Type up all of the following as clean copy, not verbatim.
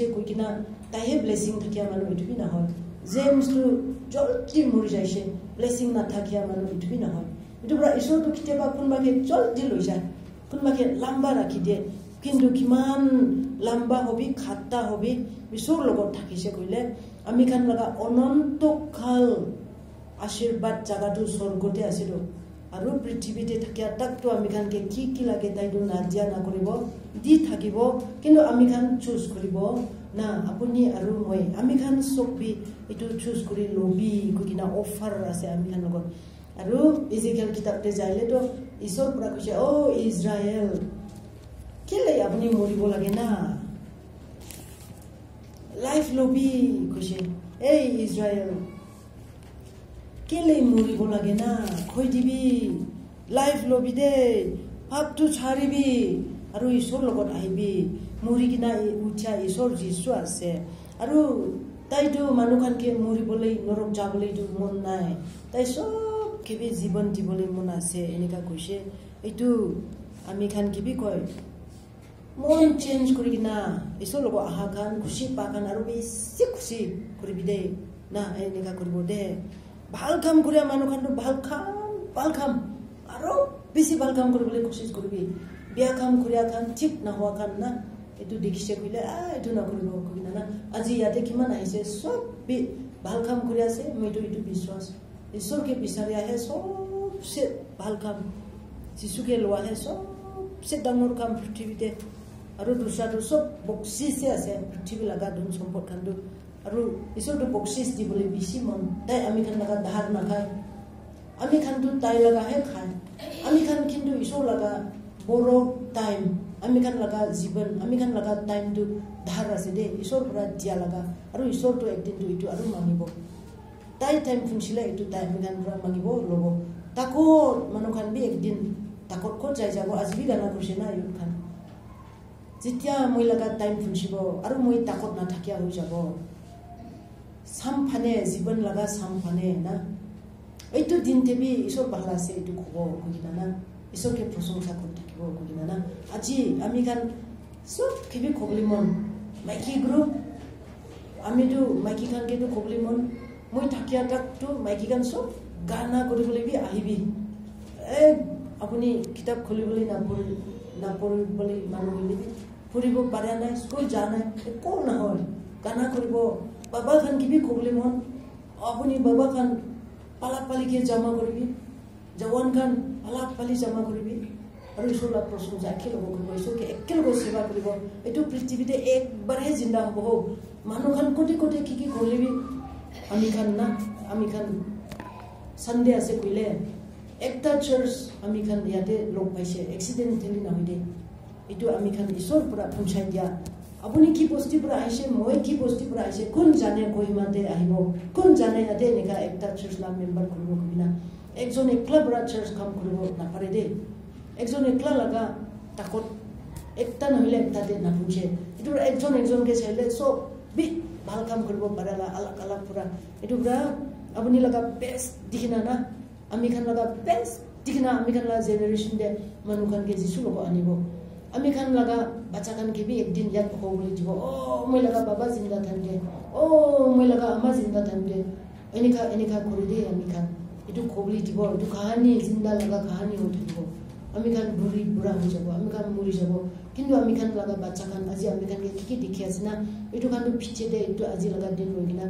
থাকিছে কই কিনা তাইহে ব্লেসিং থাকিয়া মানুহ ইটুবি নহয় জেমস টু জলদি মৰি যাইছে ব্লেসিং না থাকিয়া মানুহ ইটুবি নহয় ইটো পৰা ঈশ্বৰটো কিতেবা কোনবাকে জলদি লৈ যায় কোনবাকে লম্বা ৰাখি দিয়ে কিন্তু কিমান লম্বা হবি খাট্টা হবি ঈশ্বৰ লগত থাকিছে কইলে আমি খান লগা অনন্ত কাল আশীৰ্বাদ জাগাটো স্বৰ্গতে আছিল আৰু পৃথিৱীতে থাকিয়া তাকটো আমি খানকে কি লাগে তাইটো নাজিয়া না কৰিব দি থাকিব কিন্তু আমি খান চুজ কৰিব না আপুনি আৰু মই আমি খান সবি এটো চুজ কৰি লবি কিনা অফাৰ আছে আমি খান লগত আৰু ইজিকেল কিতাপতে যাইলে তো ঈশ্বৰ পৰা কৈছে ও ইজৰাইল কেলে আপুনি মৰিব লাগে না লাইফ লবি কৈছে এই ইজৰাইল কেলে মৰিব লাগে না কই দিবি লাইফ লবি দে পাপটো ছাড়িবি আৰু ঈশ্বৰ লগত আহিবি মৰি কিনা উঠা ঈশ্বৰ যিশু আছে আৰু তাইটো মানুহখানকে মৰিবলৈ নৰক যাবলৈ মন নাই তাই সব কিবি জীৱন দিবলৈ মন আছে এনেকা কৈছে এইটো আমি খান কিবি কয় মন চেঞ্জ কৰি কিনা ঈশ্বৰ লগত আহা খান খুশি পাখান আৰু বেছি খুশি কৰিবি দে না এনেকা কৰিব দে ভাল কাম কৰিয়া মানুহখানটো ভাল কাম আৰু বেছি ভাল কাম কৰিবলৈ কোশিশ কৰিবি বিয়া কাম কৰিয়া খান ঠিক না হোৱা খান না এটো দেখিছে কইলে এটো না কৰিব কইনা না আজি ইয়াতে কিমান আহিছে সব ভাল কাম কৰি আছে মইটো এটো বিশ্বাস ঈশ্বৰকে বিচাৰি আহে সবসে ভাল কাম যিশুকে লোৱা হে সবসে ডাঙৰ কাম পৃথিৱীতে আৰু দুসৰাটো সব বকচিছে আছে পৃথিৱী লাগা ধন সম্পদ খানটো আৰু ঈশ্বৰটো বকচিছ দিবলৈ বেছি মন তাই আমি খান লাগা ধাৰ নাখায় আমি খানটো তাই লাগা হে খায় আমি খান কিন্তু ঈশ্বৰ লাগা বড় টাইম আমি খান লাগা জীবন আমি খান লাগা টাইমটো ধাৰ আছে দে ঈশ্বৰ পৰা দিয়া লাগা আৰু ঈশ্বৰটো একদিনটো ইটো আৰু মানিব তাই টাইম ফুনছিলে ইটো টাইম আমি খান পৰা মানিব লব তাকো মানুহখান বি একদিন তাকত ক'ত যাই যাব আজি বি গানা কৰিছে না ইউট খান যেতিয়া মই লাগা টাইম ফুনছিব আৰু মই তাকত নাথাকিয়া হৈ যাব সামফানে জীবন লাগা সামফানে না এইটো দিন তেবি ঈশ্বৰ ভাল আছে এইটো কব কইনা না ঈশ্বৰকে প্ৰশংসা কৰি থাকিব কইনা না আজি আমি খান সব কিবি কবলি মন মাইকি গ্ৰুপ আমিটো মাইকি খানকেটো কবলি মন মই থাকিয়া তাকটো মাইকি খান সব গানা কৰিবলৈ বি আহিবি আপুনি কিতাপ খুলিবলৈ নাপঢ়িবলৈ মানুহ মিলিবি ফুৰিব পাৰে নাই স্কুল যা নাই একো নহয় গানা কৰিব বাবা খান কিবি কবলি মন আপুনি বাবা খান পালাক পালিকে জমা কৰিবি জৱান খান পালাক পালি জমা কৰিবি আৰু ঈশ্বৰৰ প্ৰশংসা একেলগে কৰিব ঈশ্বৰকে একেলগে সেৱা কৰিব এইটো পৃথিৱীতে একবাৰহে জিন্দা হ'ব মানুহ খান কোটি কোটি কি কৰিবি আমি খান সানডে আছে কইলে একটা চাৰ্চ আমি খান ইয়াতে লগ পাইছে এক্সিডেন্টেলি নহয় দে এইটো আমি খান ঈশ্বৰ পৰা পঞ্চাই দিয়া আপুনি কি বস্তি পৰা আহিছে মই কি বস্তি পৰা আহিছে কোন জানে কহিমাতে আহিব কোন জানে ইয়াতে এনেকা একটা চাৰ্চ নাম মেম্বাৰ কৰিব কিনা একজন একলা পৰা চাৰ্চ কাম কৰিব নাপাৰে দে একজন একলা লাগা তাকত একটা নহলে একটাতে নাপুছে এইটো একজনকে চাইলে সব বি ভাল কাম কৰিব পাৰে আলাক পুৰা এইটো পুৰা আপুনি লাগা বেষ্ট দিখিনা না আমি খান লাগা বেষ্ট দিখিনা আমি খান লাগা জেনাৰেশ্যন দে মানুহখানকে যিশু লগ আনিব আমি খান লাগা বাচ্চা খান কি বি একদিন ইয়াত হবলৈ দিব মই লাগা বাবা জিন্দা থাকে মই লাগা আমা জিন্দা থাকে এনেকা কৰি দে আমি খান এটো কবলি দিব এটো কাহানী জিন্দা লাগা কাহানী হৈ থাকিব আমি খান বুঢ়া হৈ যাব আমি খান মৰি যাব কিন্তু আমি খান লাগা বাচ্চা খান আজি আমি খান কি দেখি আছে না এটো খান পিছে দে এটো আজি লাগা দিন হৈ কিনা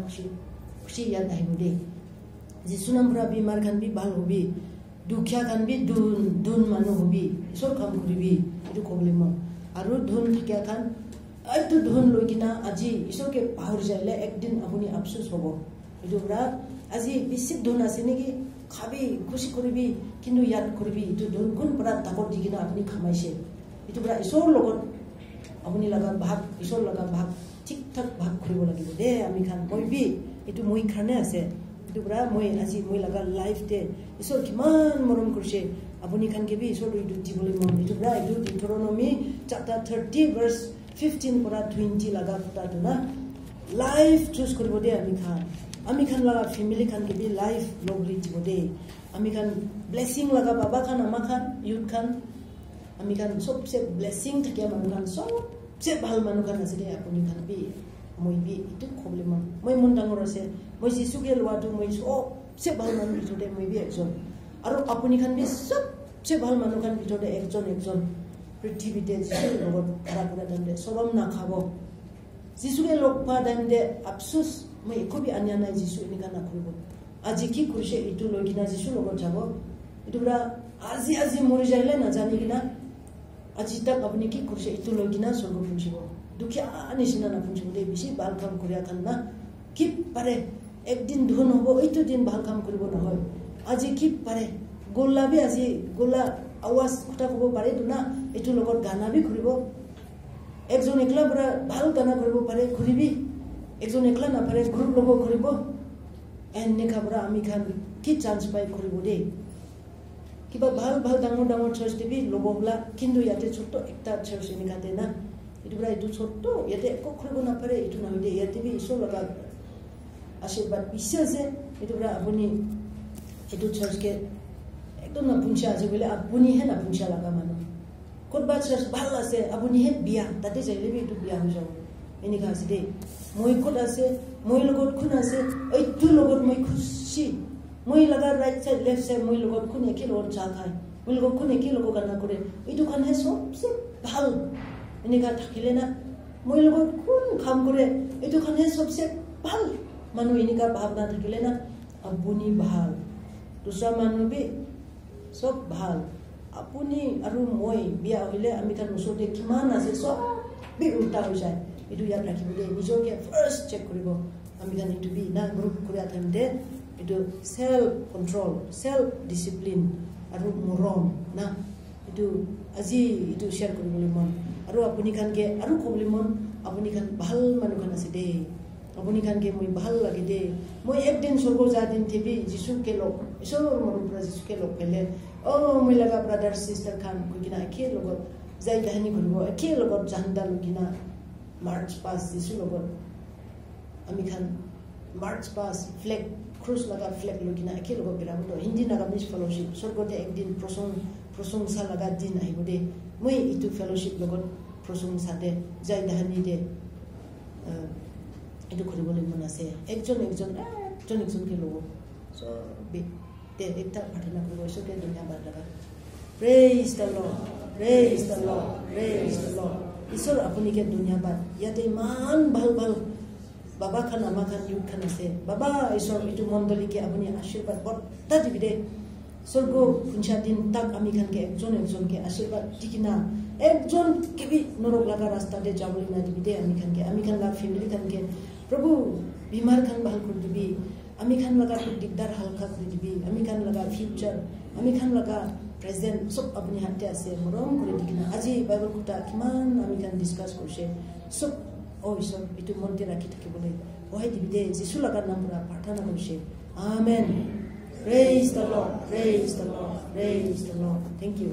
খুশি ইয়াত আহিব দে যিশু নাম পৰা বিমাৰ খান বি ভাল হবি দুখিয়া খান বি দুন মানুহ হবি ঈশ্বৰ কাম কৰিবি এটো কবলি মন আৰু ধন থাকিয়া খান এইটো ধন লৈ কিনা আজি ঈশ্বৰকে পাহৰি যাইলে একদিন আপুনি আফসোস হ'ব এটো পৰা আজি বেছি ধন আছে নেকি খাবি খুশি কৰিবি কিন্তু ইয়াত কৰিবি এটো ধন কোন পৰা তাকত দি কিনা আপুনি খামাইছে এটো পৰা ঈশ্বৰ লগত আপুনি লাগা ভাগ ঈশ্বৰ লাগা ভাগ ঠিক ঠাক ভাগ কৰিব লাগিব দে আমি খান কইবি এটো মই খানে আছে এটো পৰা মই আজি মই লাগা লাইফ দে ঈশ্বৰ কিমান মৰম কৰিছে আপুনি খান কেবি ঈশ্বৰ এটো দিবলৈ মন এটো পৰা এটো ডিউটৰনমি chapter 30 verse 15 পৰা 20 লাগা ফুটাটো না লাইফ চুজ কৰিব দে আমি খান লাগা ফ্যামিলি খান কেবি লাইফ লগলি দিব দে আমি খান ব্লেসিং লাগা বাবা খান আমা খান ইউথ খান আমি খান সবসে ব্লেসিং থাকে মানুহ খান সব सबसे ভাল মানুহ খান আছে আপুনি খান বি মই বি ইটো খবলিমন মই মন ডাঙৰ আছে মই যিসুকে লোৱাটো মই सबसे ভাল মানুহ ভিতৰতে মই বি একজন আৰু আপুনি খান বি सबसे ভাল মানুহ খান ভিতৰতে একজন পৃথিৱীতে যিসুৰ লগত ধৰা কৰা দণ্ডে সৰম নাখাব যিসুকে লগ পা দণ্ডে আফসোস মই একবি আনিয়া নাই যিসু এনেকা নকৰিব আজি কি কৰিছে ইটো লৈ কিনা যিসুৰ লগত যাব ইটো পুৰা আজি মৰি যাইলে নাজানি কিনা আজি তাক আপুনি কি কৰিছে ইটো লৈ কিনা স্বৰ্গ পুঞ্জিব দুখীয়া নিচিনা নাপুঞ্জিব দেই বেছি ভাল কাম কৰিয়া খান না কি পাৰে একদিন ধন হ'ব এইটো দিন ভাল কাম কৰিব নহয় আজি কি পাৰে গোলাবি আজি গোলা আৱাজ কথা ক'ব পাৰে তো না এইটো লগত গানা বি কৰিব একজন একলা পৰা ভাল গানা কৰিব পাৰে ঘুৰিবি একজন একলা নাপাৰে গ্ৰুপ ল'ব ঘুৰিব এনেকা পৰা আমি খান কি চান্স পাই ঘুৰিব দেই কিবা ভাল ডাঙৰ চাৰ্চ দিবি ল'ব বোলা কিন্তু ইয়াতে ছোট একটা চাৰ্চ এনেকাতে না এইটো পৰা এইটো ছোট ইয়াতে একো কৰিব নাপাৰে এইটো নহয় দেই ইয়াতে বি ঈশ্বৰ লগা আশীৰ্বাদ পিছে আছে এইটো পৰা আপুনি এইটো চাৰ্চকে একদম নাপুঞ্চা আছে বোলে আপুনিহে নাপুঞ্চা লগা মানুহ ক'তবা চাৰ্চ ভাল আছে আপুনিহে বিয়া তাতে যাইলে বি এইটো বিয়া হৈ যাব এনেকা আছে দেই মই ক'ত আছে মই লগত কোন আছে এইটো লগত মই খুশি মই লগা ৰাইট সাইড লেফট সাইড মই লগত কোন একে লগত চা খায় মই লগত কোন একে লগত গানা কৰে এইটো কাৰণে সবচে ভাল এনেকা থাকিলে না মই লগত কোন কাম কৰে এইটো কাৰণে সবচে ভাল মানুহ এনেকা ভাৱনা থাকিলে না আপুনি ভাল দুসৰা মানুহ বি সব ভাল আপুনি আৰু মই বিয়া হইলে আমি কান ওচৰতে কিমান আছে সব বি উল্টা হৈ যায় এইটো ইয়াত ৰাখিব দেই নিজকে ফাৰ্ষ্ট চেক কৰিব আমি কান এইটো বি না গ্ৰুপ কৰি আথামতে এইটো সেলফ কন্ট্ৰোল সেলফ ডিসিপ্লিন আৰু মৰম না এইটো আজি এইটো শেয়াৰ কৰিবলৈ মন আৰু আপুনি কানকে আৰু ক'বলৈ মন আপুনি কান ভাল মানুহ কান আছে দেই আপুনি কানকে মই ভাল লাগে দেই মই একদিন স্বৰ্গ যা দিন থেবি যিশুকে লগ ঈশ্বৰৰ মনৰ পৰা যিশুকে লগ পেলে মই লগা ব্ৰাদাৰ সিস্টাৰ খান কৈ কিনা একে লগত যাই কাহিনী কৰিব একে লগত জানদা লৈ কিনা মাৰ্চ পাছ যিশুৰ লগত আমি খান মাৰ্চ পাছ ফ্লেগ ক্ৰুজ লগা ফ্লেগ লৈ কিনা একে লগত বেৰাব হিন্দী নাগামিজ ফেলোশ্বিপ স্বৰ্গতে একদিন প্ৰশংসা লগা দিন আহিব দেই মই এইটো ফেলোশ্বিপ লগত প্ৰশংসাতে যাই কাহিনী দে এইটো কৰিবলৈ মন আছে একজনকে ল'ব চব একটা প্ৰাৰ্থনা কৰিব ঈশ্বৰকে ধন্যবাদ লগা praise the Lord praise the Lord praise the lord ঈশ্বৰ আপুনিকে ধন্যবাদ ইয়াতে ইমান ভাল বাবা খান আমা খান ইউথ খান আছে বাবা ঈশ্বৰ এইটো মণ্ডলীকে আপুনি আশীৰ্বাদ বৰ্তা দিবি দে স্বৰ্গ পুঞ্চা দিন তাক আমি খানকে একজনকে আশীৰ্বাদ দি কিনা একজন কেবি নৰক লগা ৰাস্তাতে যাবলৈ না দিবি দে আমি খান লগা ফেমিলি খানকে প্ৰভু বিমাৰ খান ভাল কৰি দিবি আমি খান লগা দিগদাৰ হালকা কৰি দিবি আমি খান লগা ফিউচাৰ আমি খান লগা প্ৰেজেন্ট সব আপুনি হাতে আছে মৰম কৰি দি কিনা আজি বাইবেল কথা কিমান আমি খান ডিছকাছ কৰিছে সব ঈশ্বৰ এইটো মনতে ৰাখি থাকিবলৈ সহায় দিবি দে যিশু লগা নাম পৰা প্ৰাৰ্থনা কৰিছে amen praise the Lord praise the Lord praise the Lord thank U